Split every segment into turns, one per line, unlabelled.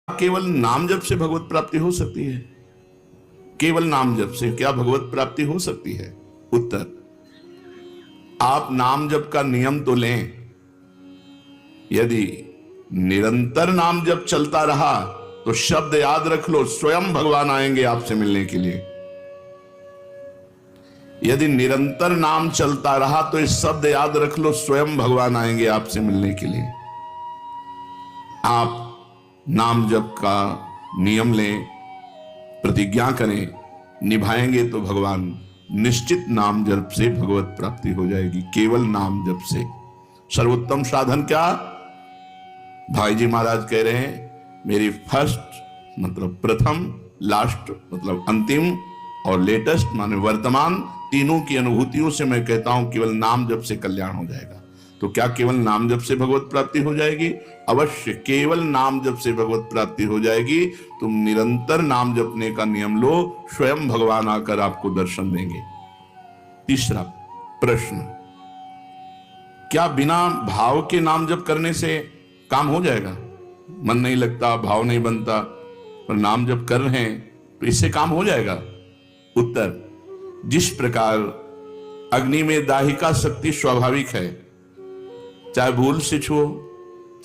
केवल नाम जप से भगवत प्राप्ति हो सकती है? केवल नाम जप से क्या भगवत प्राप्ति हो सकती है? उत्तर, आप नाम जप का नियम तो लें। यदि निरंतर नाम जप चलता रहा तो शब्द याद रख लो, स्वयं भगवान आएंगे आपसे मिलने के लिए। यदि निरंतर नाम चलता रहा तो इस शब्द याद रख लो, स्वयं भगवान आएंगे आपसे मिलने के लिए। आप नाम जप का नियम लें, प्रतिज्ञा करें, निभाएंगे तो भगवान निश्चित नाम जप से भगवत प्राप्ति हो जाएगी। केवल नाम जप से सर्वोत्तम साधन क्या? भाई जी महाराज कह रहे हैं, मेरी फर्स्ट मतलब प्रथम, लास्ट मतलब अंतिम, और लेटेस्ट माने वर्तमान, तीनों की अनुभूतियों से मैं कहता हूं केवल नाम जप से कल्याण हो जाएगा। तो क्या केवल नाम जप से भगवत प्राप्ति हो जाएगी? अवश्य केवल नाम जप से भगवत प्राप्ति हो जाएगी। तुम निरंतर नाम जपने का नियम लो, स्वयं भगवान आकर आपको दर्शन देंगे। तीसरा प्रश्न, क्या बिना भाव के नाम जप करने से काम हो जाएगा? मन नहीं लगता, भाव नहीं बनता, पर नाम जप कर रहे हैं तो इससे काम हो जाएगा? उत्तर, जिस प्रकार अग्नि में दाहिका शक्ति स्वाभाविक है, चाहे भूल से छुओ,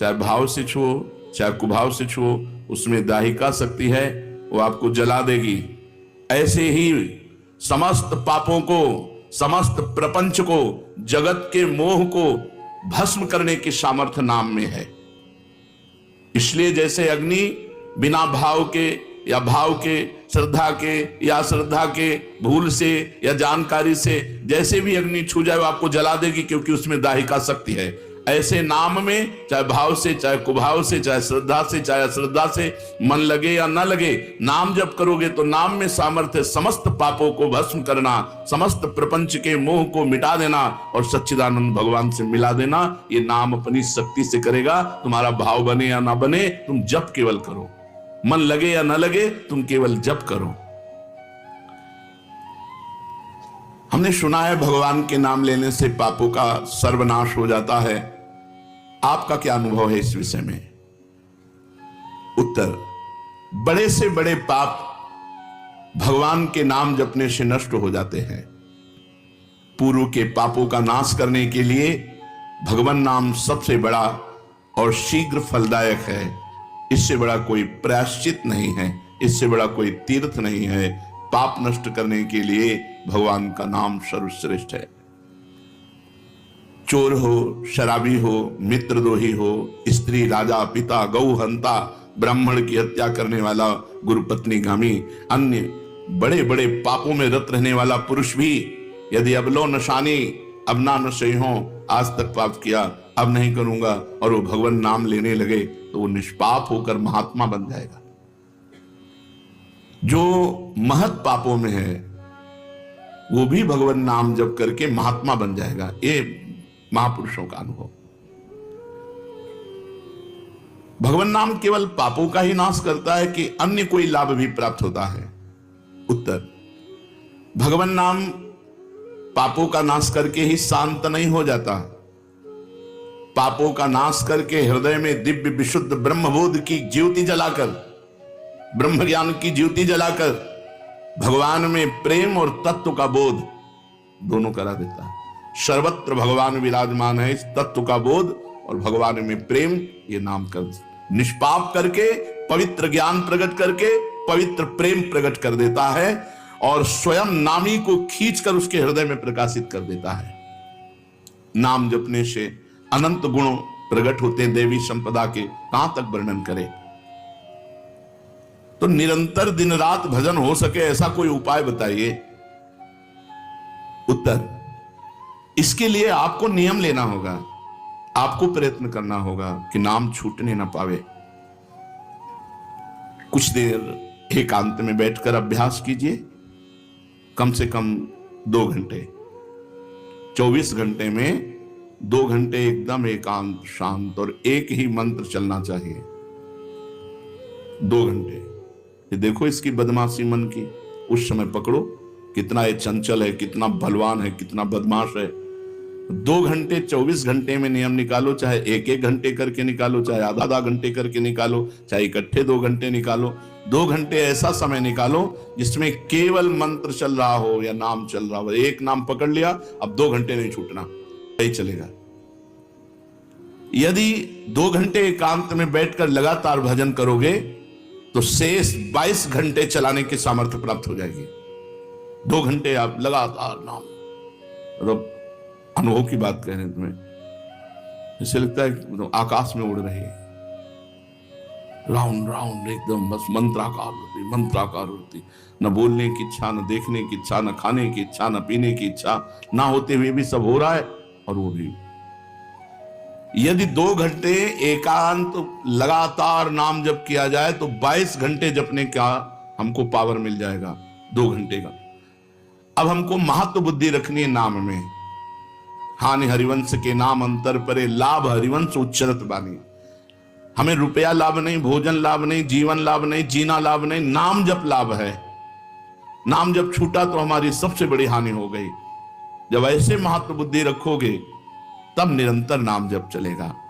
चाहे भाव से छुओ, चाहे कुभाव से छुओ, उसमें दाहिका शक्ति है, वो आपको जला देगी। ऐसे ही समस्त पापों को, समस्त प्रपंच को, जगत के मोह को भस्म करने की सामर्थ्य नाम में है। इसलिए जैसे अग्नि बिना भाव के या भाव के, श्रद्धा के या श्रद्धा के, भूल से या जानकारी से, जैसे भी अग्नि छू जाए वो आपको जला देगी, क्योंकि उसमें दाहिका शक्ति है। ऐसे नाम में चाहे भाव से, चाहे कुभाव से, चाहे श्रद्धा से, चाहे अश्रद्धा से, मन लगे या न लगे, नाम जप करोगे तो नाम में सामर्थ्य समस्त पापों को भस्म करना, समस्त प्रपंच के मोह को मिटा देना और सच्चिदानंद भगवान से मिला देना। ये नाम अपनी शक्ति से करेगा। तुम्हारा भाव बने या ना बने, तुम जप केवल करो। मन लगे या न लगे, तुम केवल जप करो। हमने सुना है भगवान के नाम लेने से पापों का सर्वनाश हो जाता है। आपका क्या अनुभव है इस विषय में? उत्तर, बड़े से बड़े पाप भगवान के नाम जपने से नष्ट हो जाते हैं। पूर्व के पापों का नाश करने के लिए भगवान नाम सबसे बड़ा और शीघ्र फलदायक है। इससे बड़ा कोई प्रायश्चित नहीं है, इससे बड़ा कोई तीर्थ नहीं है। पाप नष्ट करने के लिए भगवान का नाम सर्वश्रेष्ठ है। चोर हो, शराबी हो, मित्रद्रोही हो, स्त्री, राजा, पिता, गौ हंता, ब्राह्मण की हत्या करने वाला, गुरुपत्नीगामी, अन्य बड़े बड़े पापों में रत रहने वाला पुरुष भी यदि अबलो नशानी अब ना नशे हो, आज तक पाप किया, अब नहीं करूंगा, और वो भगवान नाम लेने लगे तो वो निष्पाप होकर महात्मा बन जाएगा। जो महत पापों में है वो भी भगवान नाम जप करके महात्मा बन जाएगा। ये महापुरुषों का अनुभव। भगवान नाम केवल पापों का ही नाश करता है कि अन्य कोई लाभ भी प्राप्त होता है? उत्तर, भगवान नाम पापों का नाश करके ही शांत नहीं हो जाता। पापों का नाश करके हृदय में दिव्य विशुद्ध ब्रह्मबोध की ज्योति जलाकर, ब्रह्म ज्ञान की ज्योति जलाकर भगवान में प्रेम और तत्व का बोध दोनों करा देता है। सर्वत्र भगवान विराजमान है, इस तत्व का बोध और भगवान में प्रेम, ये नाम कर निष्पाप करके, पवित्र ज्ञान प्रकट करके पवित्र प्रेम प्रकट कर देता है और स्वयं नामी को खींचकर उसके हृदय में प्रकाशित कर देता है। नाम जपने से अनंत गुण प्रकट होते हैं, देवी संपदा के कहां तक वर्णन करें। तो निरंतर दिन रात भजन हो सके ऐसा कोई उपाय बताइए। उत्तर, इसके लिए आपको नियम लेना होगा, आपको प्रयत्न करना होगा कि नाम छूटने ना पावे। कुछ देर एकांत में बैठकर अभ्यास कीजिए, कम से कम 2 घंटे। 24 घंटे में 2 घंटे एकदम एकांत, शांत और एक ही मंत्र चलना चाहिए। 2 घंटे। ये देखो इसकी बदमाशी मन की, उस समय पकड़ो कितना ये चंचल है, कितना बलवान है, कितना बदमाश है। 2 घंटे 24 घंटे में नियम निकालो, चाहे एक एक घंटे करके निकालो, चाहे आधा आधा घंटे करके निकालो, चाहे इकट्ठे 2 घंटे निकालो। 2 घंटे ऐसा समय निकालो जिसमें केवल मंत्र चल रहा हो या नाम चल रहा हो। एक नाम पकड़ लिया, अब 2 घंटे नहीं छूटना, यही चलेगा। यदि 2 घंटे एकांत में बैठकर लगातार भजन करोगे तो शेष 22 घंटे चलाने की सामर्थ्य प्राप्त हो जाएगी। 2 घंटे आप लगातार नाम, मतलब अनुभव की बात कह रहे हैं तुम्हें, ऐसे लगता है तो आकाश में उड़ रहे हैं, राउंड राउंड एकदम, बस मंत्राकार होती, न बोलने की इच्छा, न देखने की इच्छा, न खाने की इच्छा, न पीने की इच्छा, ना होते हुए भी सब हो रहा है। और वो भी यदि 2 घंटे एकांत लगातार नाम जप किया जाए तो 22 घंटे जपने का हमको पावर मिल जाएगा, 2 घंटे का। अब हमको महत्व बुद्धि रखनी है नाम में। हानि हरिवंश के नाम अंतर परे, लाभ हरिवंश उच्चरत बानी। हमें रुपया लाभ नहीं, भोजन लाभ नहीं, जीवन लाभ नहीं, जीना लाभ नहीं, नाम जप लाभ है। नाम जब छूटा तो हमारी सबसे बड़ी हानि हो गई। जब ऐसे महत्व बुद्धि रखोगे तब निरंतर नाम जप चलेगा।